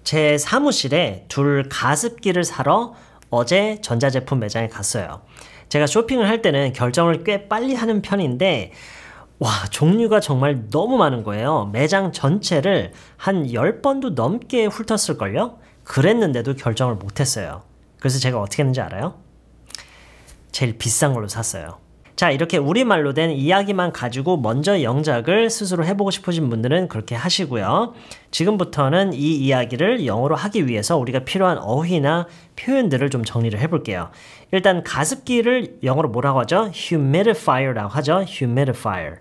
제 사무실에 둘 가습기를 사러 어제 전자제품 매장에 갔어요. 제가 쇼핑을 할 때는 결정을 꽤 빨리 하는 편인데 와, 종류가 정말 너무 많은 거예요. 매장 전체를 한 10번도 넘게 훑었을걸요? 그랬는데도 결정을 못했어요. 그래서 제가 어떻게 했는지 알아요? 제일 비싼 걸로 샀어요. 자, 이렇게 우리말로 된 이야기만 가지고 먼저 영작을 스스로 해보고 싶으신 분들은 그렇게 하시고요. 지금부터는 이 이야기를 영어로 하기 위해서 우리가 필요한 어휘나 표현들을 좀 정리를 해볼게요. 일단 가습기를 영어로 뭐라고 하죠? humidifier라고 하죠. humidifier.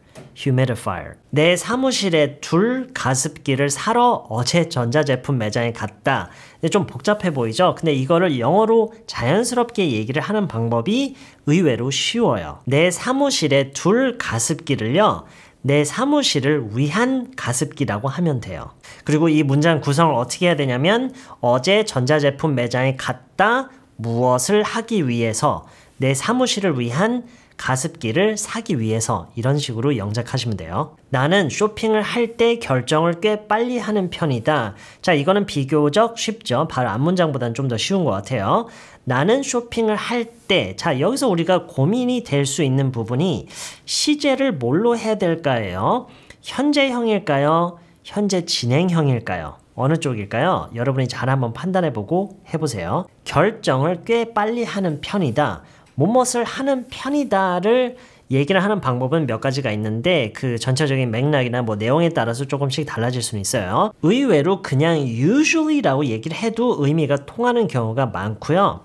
내 사무실에 둘 가습기를 사러 어제 전자제품 매장에 갔다. 좀 복잡해 보이죠? 근데 이거를 영어로 자연스럽게 얘기를 하는 방법이 의외로 쉬워요. 내 사무실에 둘 가습기를요, 내 사무실을 위한 가습기라고 하면 돼요. 그리고 이 문장 구성을 어떻게 해야 되냐면 어제 전자제품 매장에 갔다 무엇을 하기 위해서 내 사무실을 위한 가습기를 사기 위해서 이런 식으로 영작하시면 돼요. 나는 쇼핑을 할 때 결정을 꽤 빨리 하는 편이다. 자, 이거는 비교적 쉽죠. 바로 앞문장보다는 좀 더 쉬운 것 같아요. 나는 쇼핑을 할 때, 자, 여기서 우리가 고민이 될 수 있는 부분이 시제를 뭘로 해야 될까요? 현재형일까요? 현재 진행형일까요? 어느 쪽일까요? 여러분이 잘 한번 판단해보고 해보세요. 결정을 꽤 빨리 하는 편이다. 무엇을 하는 편이다를 얘기를 하는 방법은 몇 가지가 있는데 그 전체적인 맥락이나 뭐 내용에 따라서 조금씩 달라질 수는 있어요. 의외로 그냥 usually라고 얘기를 해도 의미가 통하는 경우가 많고요.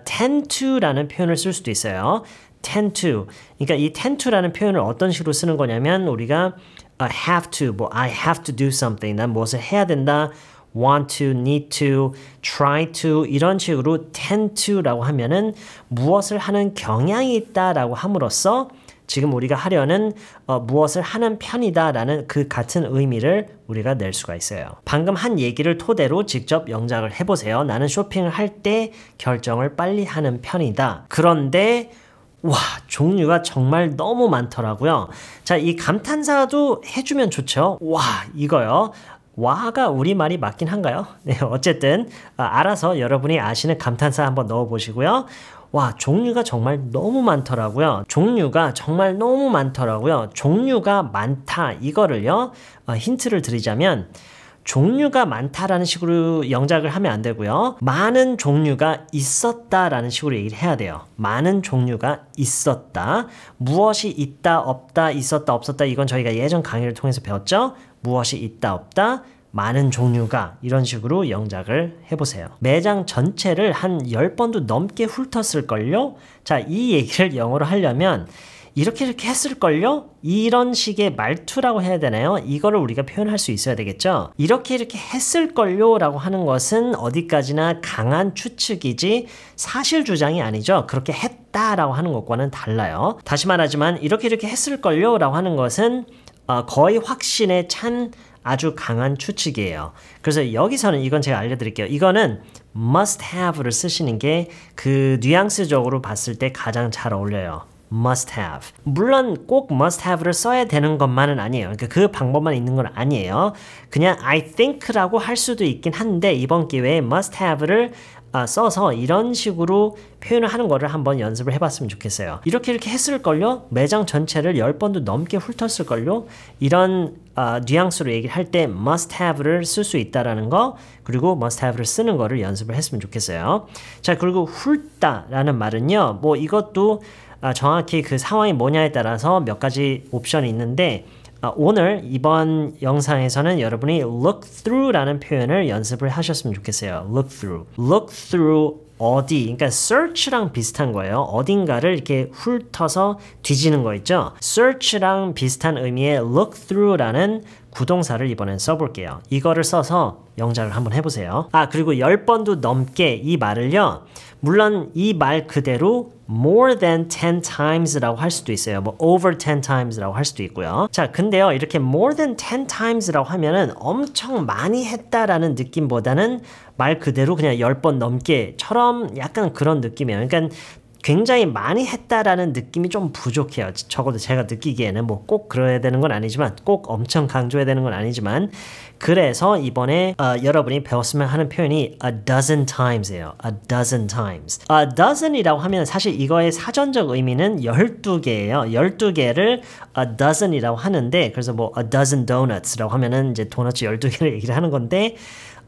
tend to라는 표현을 쓸 수도 있어요. tend to. 그러니까 이 tend to라는 표현을 어떤 식으로 쓰는 거냐면 우리가 have to, 뭐 I have to do something. 난 무엇을 해야 된다. want to, need to, try to 이런 식으로 tend to라고 하면은 무엇을 하는 경향이 있다라고 함으로써 지금 우리가 하려는 무엇을 하는 편이다라는 그 같은 의미를 우리가 낼 수가 있어요. 방금 한 얘기를 토대로 직접 영작을 해보세요. 나는 쇼핑을 할 때 결정을 빨리 하는 편이다. 그런데 와, 종류가 정말 너무 많더라고요. 자, 이 감탄사도 해주면 좋죠. 와, 이거요. 와가 우리말이 맞긴 한가요? 네, 어쨌든 알아서 여러분이 아시는 감탄사 한번 넣어보시고요. 와, 종류가 정말 너무 많더라고요. 종류가 많다. 이거를요, 힌트를 드리자면 종류가 많다라는 식으로 영작을 하면 안 되고요. 많은 종류가 있었다라는 식으로 얘기를 해야 돼요. 많은 종류가 있었다. 무엇이 있다, 없다, 있었다, 없었다. 이건 저희가 예전 강의를 통해서 배웠죠. 무엇이 있다, 없다, 많은 종류가 이런 식으로 영작을 해보세요. 매장 전체를 한 10번도 넘게 훑었을걸요? 자, 이 얘기를 영어로 하려면 이렇게 했을걸요? 이런 식의 말투라고 해야 되나요? 이거를 우리가 표현할 수 있어야 되겠죠? 이렇게 했을걸요? 라고 하는 것은 어디까지나 강한 추측이지 사실 주장이 아니죠. 그렇게 했다라고 하는 것과는 달라요. 다시 말하지만 이렇게 했을걸요? 라고 하는 것은 거의 확신에 찬 아주 강한 추측이에요. 그래서 여기서는 이건 제가 알려드릴게요. 이거는 must have를 쓰시는 게 그 뉘앙스적으로 봤을 때 가장 잘 어울려요. must have. 물론 꼭 must have를 써야 되는 것만은 아니에요. 그러니까 그 방법만 있는 건 아니에요. 그냥 I think라고 할 수도 있긴 한데 이번 기회에 must have를 써서 이런 식으로 표현을 하는 거를 한번 연습을 해봤으면 좋겠어요. 이렇게 했을걸요? 매장 전체를 10번도 넘게 훑었을걸요? 이런 뉘앙스로 얘기를 할 때 must have를 쓸 수 있다라는 거, 그리고 must have를 쓰는 거를 연습을 했으면 좋겠어요. 자, 그리고 훑다라는 말은요, 뭐 이것도 정확히 그 상황이 뭐냐에 따라서 몇 가지 옵션이 있는데 오늘 이번 영상에서는 여러분이 look through라는 표현을 연습을 하셨으면 좋겠어요. look through. look through 어디, 그러니까 search랑 비슷한 거예요. 어딘가를 이렇게 훑어서 뒤지는 거 있죠. search랑 비슷한 의미의 look through라는 구동사를 이번엔 써볼게요. 이거를 써서 영작을 한번 해보세요. 그리고 10번도 넘게 이 말을요, 물론 이 말 그대로 more than 10 times라고 할 수도 있어요. 뭐 over 10 times라고 할 수도 있고요. 자, 근데요, 이렇게 more than 10 times라고 하면은 엄청 많이 했다라는 느낌보다는 말 그대로 그냥 10번 넘게처럼 약간 그런 느낌이에요. 그러니까 굉장히 많이 했다라는 느낌이 좀 부족해요. 적어도 제가 느끼기에는 뭐 꼭 그래야 되는 건 아니지만 꼭 엄청 강조해야 되는 건 아니지만 그래서 이번에 여러분이 배웠으면 하는 표현이 a dozen times예요. a dozen times. a dozen이라고 하면 사실 이거의 사전적 의미는 12개예요. 12개를 a dozen이라고 하는데 그래서 뭐 a dozen donuts라고 하면은 이제 도넛 12개를 얘기를 하는 건데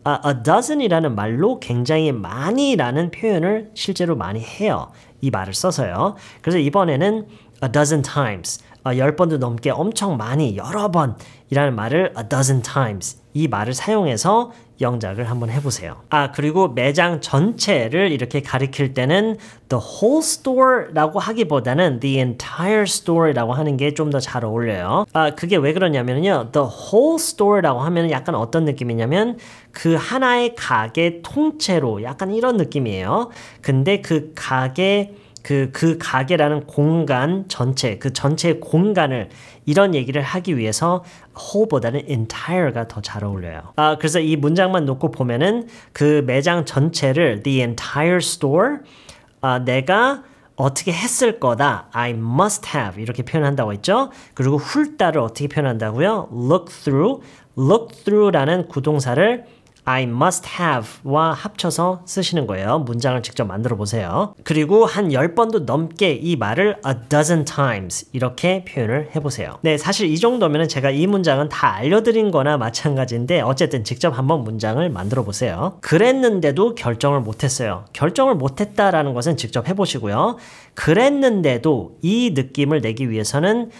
a dozen이라는 말로 굉장히 많이라는 표현을 실제로 많이 해요. 이 말을 써서요. 그래서 이번에는 a dozen times, 10번도 넘게 엄청 많이 여러 번이라는 말을 a dozen times 이 말을 사용해서 영작을 한번 해보세요. 그리고 매장 전체를 이렇게 가리킬 때는 the whole store라고 하기보다는 the entire store라고 하는 게 좀 더 잘 어울려요. 그게 왜 그러냐면요. the whole store라고 하면 약간 어떤 느낌이냐면 그 하나의 가게 통째로 약간 이런 느낌이에요. 근데 그 가게 그 가게라는 공간 전체, 그 전체 공간을 이런 얘기를 하기 위해서 whole보다는 entire가 더 잘 어울려요. 그래서 이 문장만 놓고 보면은 그 매장 전체를 the entire store 내가 어떻게 했을 거다. I must have 이렇게 표현한다고 했죠. 그리고 훑다를 어떻게 표현한다고요? look through라는 구동사를 I must have와 합쳐서 쓰시는 거예요. 문장을 직접 만들어 보세요. 그리고 한 10번도 넘게 이 말을 a dozen times 이렇게 표현을 해보세요. 네, 사실 이 정도면 제가 이 문장은 다 알려드린 거나 마찬가지인데 어쨌든 직접 한번 문장을 만들어 보세요. 그랬는데도 결정을 못했어요. 결정을 못했다라는 것은 직접 해보시고요. 그랬는데도 이 느낌을 내기 위해서는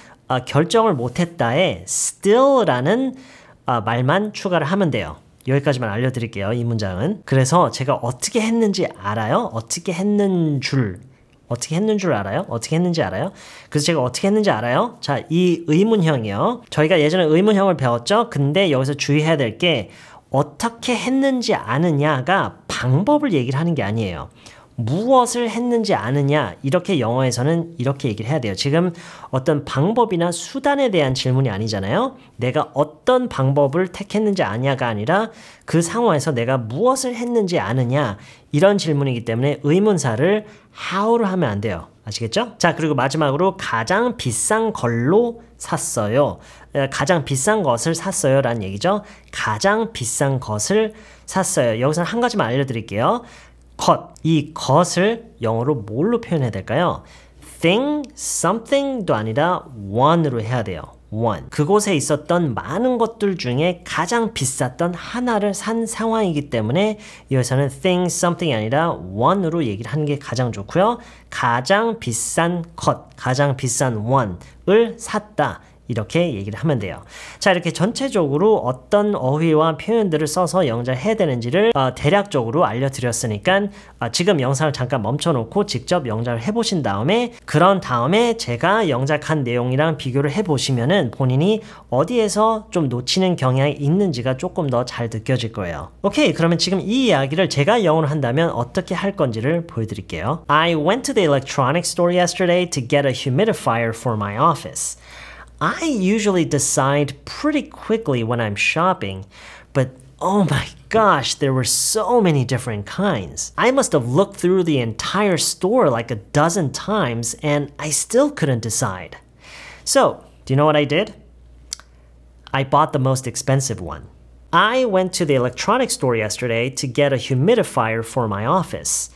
결정을 못했다에 still라는 말만 추가를 하면 돼요. 여기까지만 알려드릴게요. 이 문장은. 그래서 제가 어떻게 했는지 알아요? 어떻게 했는지 알아요? 그래서 제가 어떻게 했는지 알아요? 자, 이 의문형이요. 저희가 예전에 의문형을 배웠죠? 근데 여기서 주의해야 될 게 어떻게 했는지 아느냐가 방법을 얘기를 하는 게 아니에요. 무엇을 했는지 아느냐 이렇게 영어에서는 이렇게 얘기를 해야 돼요. 지금 어떤 방법이나 수단에 대한 질문이 아니잖아요. 내가 어떤 방법을 택했는지 아냐가 아니라 그 상황에서 내가 무엇을 했는지 아느냐 이런 질문이기 때문에 의문사를 how로 하면 안 돼요. 아시겠죠? 자, 그리고 마지막으로 가장 비싼 걸로 샀어요. 가장 비싼 것을 샀어요 라는 얘기죠. 가장 비싼 것을 샀어요. 여기서는 한 가지만 알려드릴게요. 이 것을 영어로 뭘로 표현해야 될까요? thing, something도 아니라 one으로 해야 돼요. one. 그곳에 있었던 많은 것들 중에 가장 비쌌던 하나를 산 상황이기 때문에 여기서는 thing, something이 아니라 one으로 얘기를 하는 게 가장 좋고요. 가장 비싼 것, 가장 비싼 one을 샀다. 이렇게 얘기를 하면 돼요. 자, 이렇게 전체적으로 어떤 어휘와 표현들을 써서 영작을 해야 되는지를 대략적으로 알려드렸으니까 지금 영상을 잠깐 멈춰놓고 직접 영작을 해보신 다음에 그런 다음에 제가 영작한 내용이랑 비교를 해보시면은 본인이 어디에서 좀 놓치는 경향이 있는지가 조금 더 잘 느껴질 거예요. 오케이, 그러면 지금 이 이야기를 제가 영어로 한다면 어떻게 할 건지를 보여드릴게요. I went to the electronics store yesterday to get a humidifier for my office. I usually decide pretty quickly when I'm shopping, but oh my gosh, there were so many different kinds. I must have looked through the entire store like a dozen times and I still couldn't decide. So, do you know what I did? I bought the most expensive one. I went to the electronics store yesterday to get a humidifier for my office.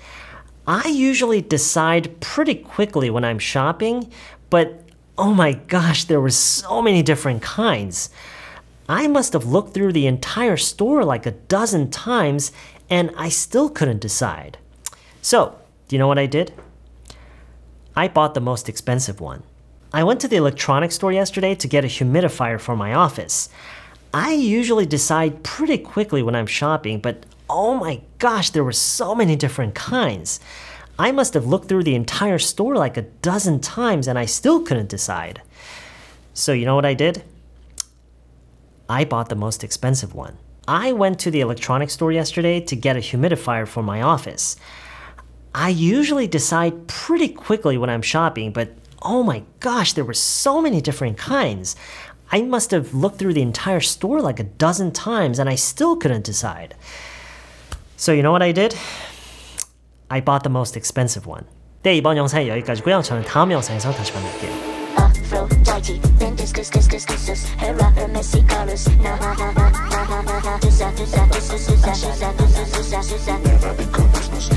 I usually decide pretty quickly when I'm shopping, but oh my gosh, there were so many different kinds. I must have looked through the entire store like a dozen times and I still couldn't decide. So, do you know what I did? I bought the most expensive one. I went to the electronics store yesterday to get a humidifier for my office. I usually decide pretty quickly when I'm shopping, but oh my gosh, there were so many different kinds. I must have looked through the entire store like a dozen times and I still couldn't decide. So you know what I did? I bought the most expensive one. I went to the electronics store yesterday to get a humidifier for my office. I usually decide pretty quickly when I'm shopping, but oh my gosh, there were so many different kinds. I must have looked through the entire store like a dozen times and I still couldn't decide. So you know what I did? I bought the most expensive one. 네, 이번 영상은 여기까지고요. 저는 다음 영상에서 다시 만날게요. Aphrodite, then this, her messy colors. Nah, nah, nah, nah, nah, nah, nah, nah, never become Christmas.